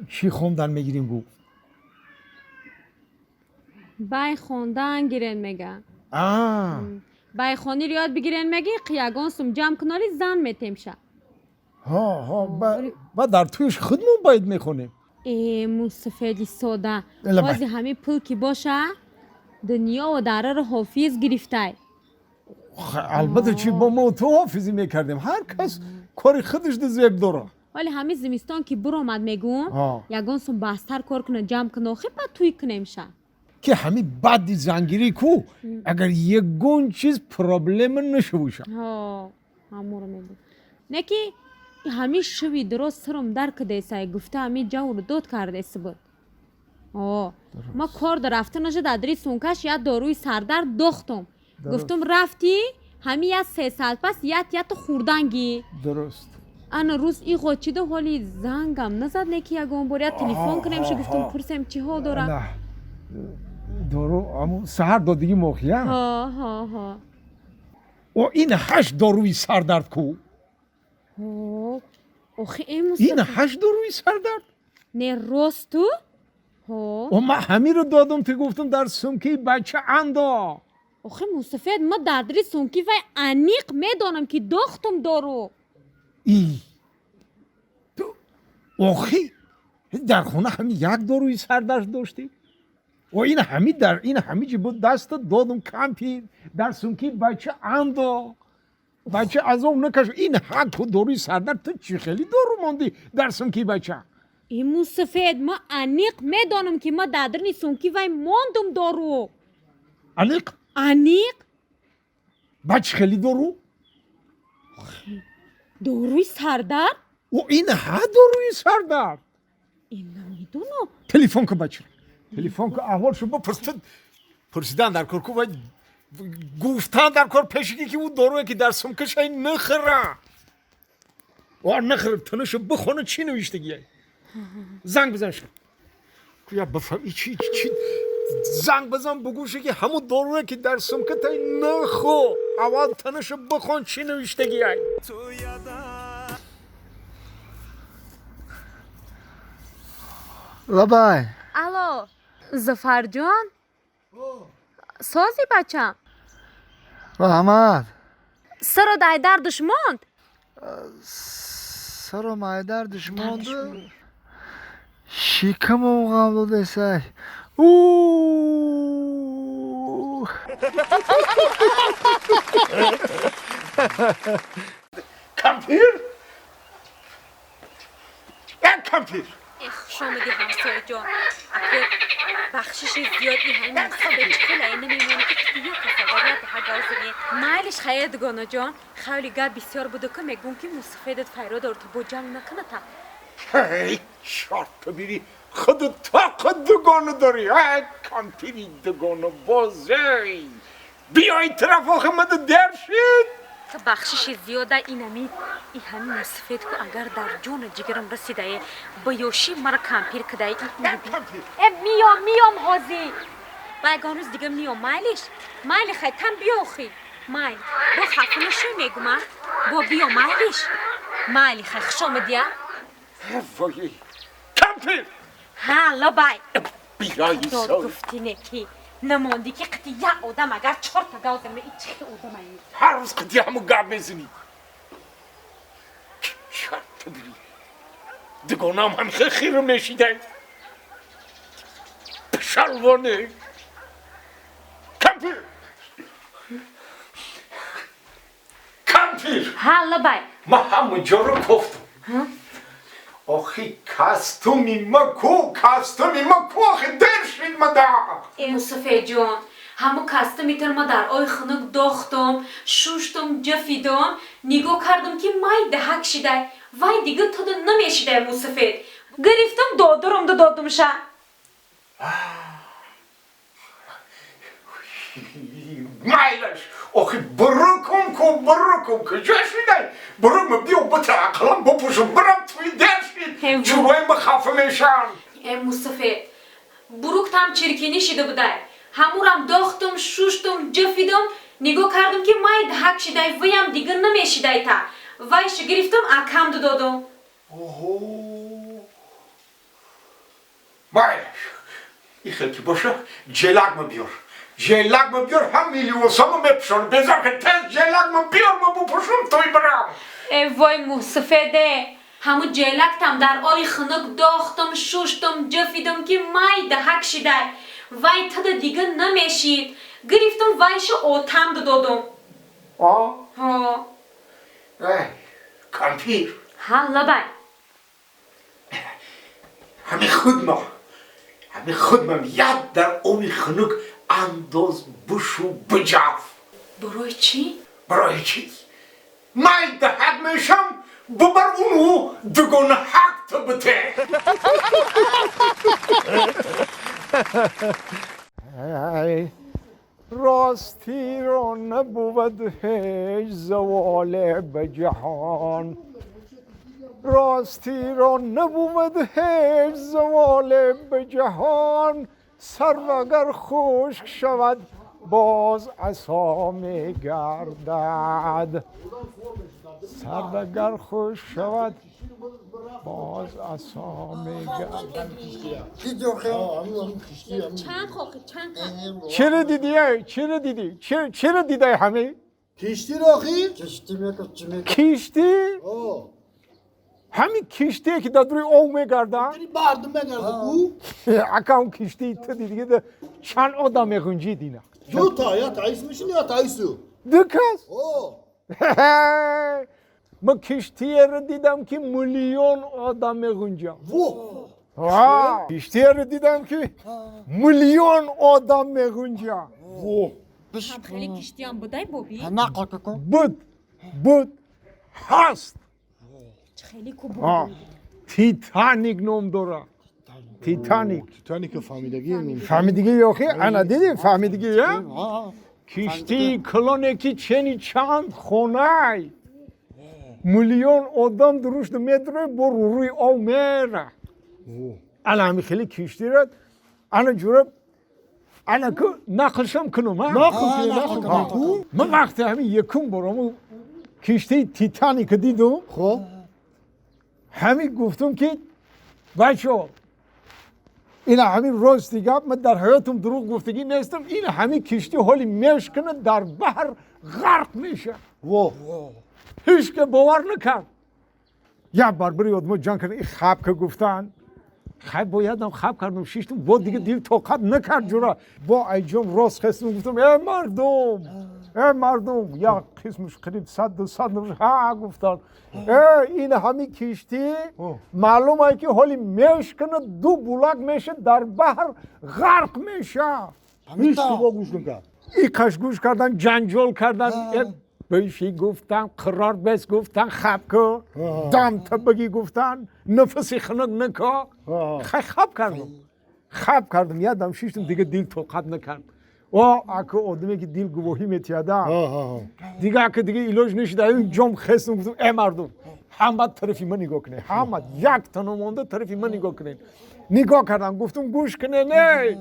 چی خوندن میگیریم گفت بای خوندن گیرن میگن بای خونی رو یاد بگیرن میگی قیاگان سم جمع کناری زن میتیمشه ها با در تویش خودمون باید میخونیم مصطفی ساده بازی همه پول کی باشه دنیا و دره رو حافظ گرفته البته چی با ما تو حافظی میکردیم هر کس کاری خودش دزیب داره ولی همه زمستان که برو آمد میگون یگان سم بستر کار کنه جمع کنه خیلی بعد توی کنیمشه که همه بعدی زنگیری کو اگر یک گون چیز پرابلم نشه باشه همون رو میگم نکی همه شوی درست سرم در کده سای گفته همه جو رو داد کرده بود ما کار در رفته نشد ادری سونکش یا داروی سردرد دختم گفتم رفتی همه یا 3 سال پس یت خوردنگی درست انا روز ای قوچیده حالی زنگم نزد نکی یگان بوریا تلفن کنیم شه گفتم پرسیم چی حال داره نه دارو اما سهر دادگی موخیه ها و این 8 داروی سردرد کو آخه این 8 داروی سردرد نه راستو و ما همین رو دادم که گفتم در سمکی بچه اندا آخه مصطفی ما دردری سمکی و انیق میدانم که دختم دارو آخه در خونه همین یک داروی سردرد داشتی و این همه چی بود دست دادم کمپی در سمکی بچه اندا بچه از اون نکش این حق داروی سردرد تو چی خیلی دارو ماندی در سمکی بچه این مصطفی ما انیق میدانم که ما دردری سمکی و ماندم دارو انیق بچه خیلی دارو داروی سردرد و این داروی سردرد این نمیدونم تلفن که بچه تلفن که احوالشو پرسیدن در کار و گفتن در کار پیشگی که اون داروی که در سمکش این نخره و نخره تنشو بخونه چی نوشتگیه زنگ بزن شد که بفهمی چی زنگ بزن بگوشه که همون داروی که در سمکت این نخو اول تنشو بخون چی نوشتگیه لبای الو زفر جان سازی بچم رحمت سر و دای دردش ماند سر و مای دردش ماند شیکم و قبل دسته کمپیر کمپیر شامدی همسایه جان اگر بخشش زیادی همین مصطفی چکل اینه میمونه که یک کساگاری به هگازیه مایلش خیلی دگانه جان خیلی گاه بسیار بوده که میگون که مصطفی داد فیرا دار تو با جنگ نکنه تا شارت تو بیری خودت طاقت دگانه داری کمپیری دگانه بازی بیای طرف آخه مده در شد که بخشش زیاده این همین مصطفی که اگر در جون جگرم رسیده با یوشی مرا کمپیر کده میام هازی بایگان روز دیگه میام مایلی خیلی تم بیا خی مایل با خفنه شو میگم با بیا مایلی خیلی خشام دیا وای کمپیر ها بای بیایی سال داد گفتی نکی نماندی که قطی یا آدم اگر 4 تا گازم ای چه آدم ای هر روز قطی همو گاب میزنی شرط بیری دگانم هم خیلی خیرم نشیده پشلوانه کمپیر ها بای ما همه جا رو کفتم آخی کاستومی ما کو آخی در شید ما دا مصطفی جان همو کاستومی تر ما در آی خنک داختم شوشتم جفیدم نگاه کردم که مای دهک شده وای دیگه تا نمیشیده مصطفی گرفتم دادم شه مایلش آخی برکم کجا شده برم بیو بطر عقلم بپوشم برم توی در شید جوای ما خفه میشن مصطفی بروک تام چرکینی شده بوده همورم داختم شوشتم جفیدم نگاه کردم که مای دهک شده ویم دیگه نمیشیده تا وایش گرفتم اکم دادم باید این خیلی باشه جلق بیار هم میلیوسامو مپشون بذار که تز جلق بیار ما بپشون توی برام ای وای موسفده همو جلکتم در آی خنک داختم شوشتم جفیدم که مای دهک شده وای تده دیگه نمیشید گرفتم وایشو اوتم دادم ها کانپیر ها لبای همه خودم یاد در آی خنک انداز بشو بجاف برای چی؟ برای چی؟ مای دهک میشم ببر اونو دگونه حق تو بته راستی رو نبود هیچ زوال به جهان راستی رو نبود هیچ زوال به جهان سر خشک شود باز عصا می گردد سر خشک شود باز عصا می گردد چند خوخی چرا دیدی همه کشتی راخی؟ کشتی همین کشتی که در روی او میگردن بردم بگردم او اکا اون کشتی تو دیگه چند آدم میگونجی دینا دو تا یا تایس میشین یا تایسو دو کس اوه من کشتی رو دیدم که میلیون آدم میگونجا کشتی رو دیدم که میلیون آدم میگونجا هم خیلی کشتی هم بودای بوبی؟ بود هست خیلی خوب تیتانیک نام داره تیتانیک فهمیدگی فهمیدگی یاخی انا دیدی فهمیدگی یا کشتی کلونه که چند خونه میلیون آدم دروش میدره برو روی آو میره انا همی خیلی کشتی رد انا جورب انا که نقلشم کنم نقل من وقتی همی یکم برام کشتی تیتانیک دیدم خب همی گفتم که بچه این همین راست دیگه من در حیاتم دروغ گفتگی نیستم این همین کشتی حالی میشکنه در بحر غرق میشه هیچ که باور نکرد یک بار بری آدم جان کنه این خواب که گفتن خواب بایدم خواب کردم شیشتم با دیگه دیل طاقت نکرد جورا با ایجام راست خستم گفتم ای مردم یا قسمش قریب 100-200 نفر ها گفتن این همین کشتی معلومه که حالی میشکنه دو بلاک میشه در بحر غرق میشه هیچ که با گوش نکرد ای کش گوش کردن جنجال کردن بهشی گفتن قرار بس گفتن خواب که دم تبگی گفتن نفسی خنک نکا خواب کردم یادم شیشتم دیگه دیل طاقت نکرد اکه آدمی که دیل گواهی میتیاده دیگه اکه دیگه ایلاج نشده این جام خستم گفتم ای مردم همه طرفی من نگاه کنه همه یک تنو مونده طرفی من نگاه کنه نگاه کردم گفتم گوش کنه نه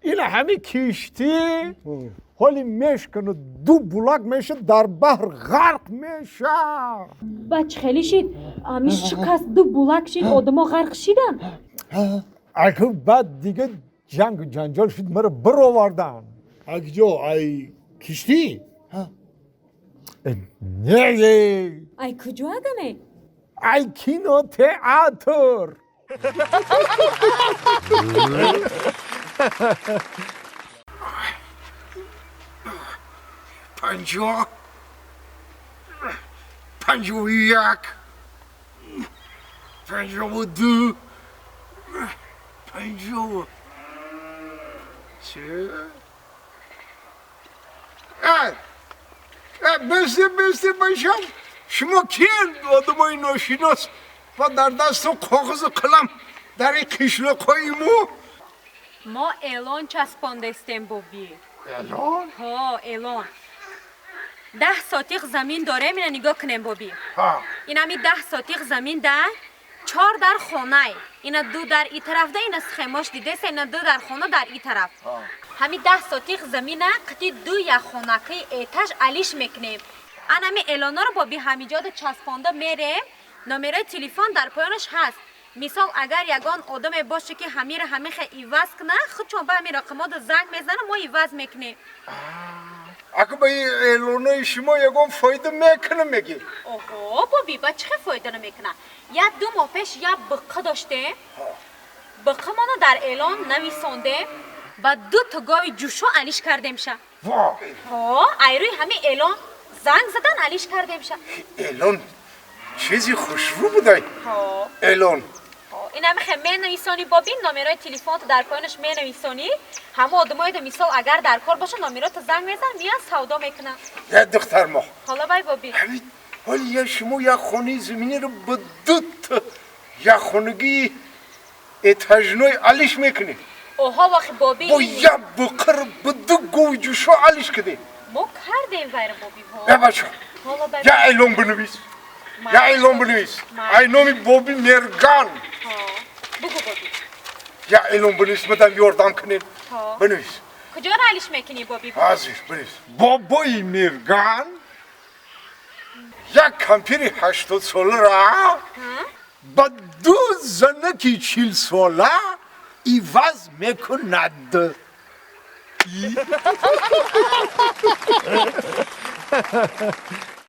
این همه کشتی حالی میشکنه دو بلاک میشه در بحر غرق میشه بچه خیلی شید همیش شکست دو بلاک شید آدم ها غرق شیدن اکه بعد دیگه جنگ و جنجال شد مرا برآوردن اگه جو ای کشتی نه ای کجا آدمه؟ ای کینو تئاتر پنجاه و یک 52 53 بسته باشم شما کیه آدمای ناشناس و در دستم کاغذ و قلم در این قشلاق‌های ما اعلان چسبانده استیم بوبی اعلان؟ ها اعلان 10 ساتیق زمین داره اینو نگاه کنیم بوبی این همی 10 ساتیق زمین ده 4 در خانه اینا 2 در این طرف ده اینا سخیماش دیده اینا 2 در خانه در این طرف همی 10 ساتیق زمینه قطی 2 یا خانه که ایتش علیش میکنیم انا می اعلانا رو بوبی همیجا ده چسبانده میره نمره تلفن در پایانش هست مثال اگر یگان آدم باشه که همه را همه ایواز کنه خود چون به همین رقمات زنگ میزنه ما ایواز میکنیم. اگه به این اعلانای شما یکم فایده میکنه میگی؟ اوه بابی با چه فایده نمیکنه؟ یا 2 ماه پیش یا بقه داشته بقه منو در اعلان نویسانده و 2 تا گاوی جوشو علیش کردیم شه. ایروی همه اعلان زنگ زدن علیش کردیم شه. اعلان چیزی خوشرو بوده. اعلان این همه می نویسانی بابی نمرای تلفن در پایینش می نویسانی همه آدمای ده مثال اگر در کار باشه نمرات زنگ میزن میان سودا میکنن. یه دختر ما حالا بای بابی ولی یا شما یا خونه زمینی رو به 2 تا یا خونگی اتاجنوی علیش میکنی. اوها وقتی بابی با یا بقر به 2 گوی جوشو علیش کردی. ما کردیم ویر بابی یا بچه یا اعلان بنویس. یا اعلان بنویس. نامی بابی مرگان. بگو بابی یا اعلان بنویس مدام یاردم کنین. بنویس. کجا را علیش میکنی بابی؟ حاضر بنویس. بابای مرگان یک کمپیری 80 ساله را با 2 زنکی 40 ساله ایواز میکند.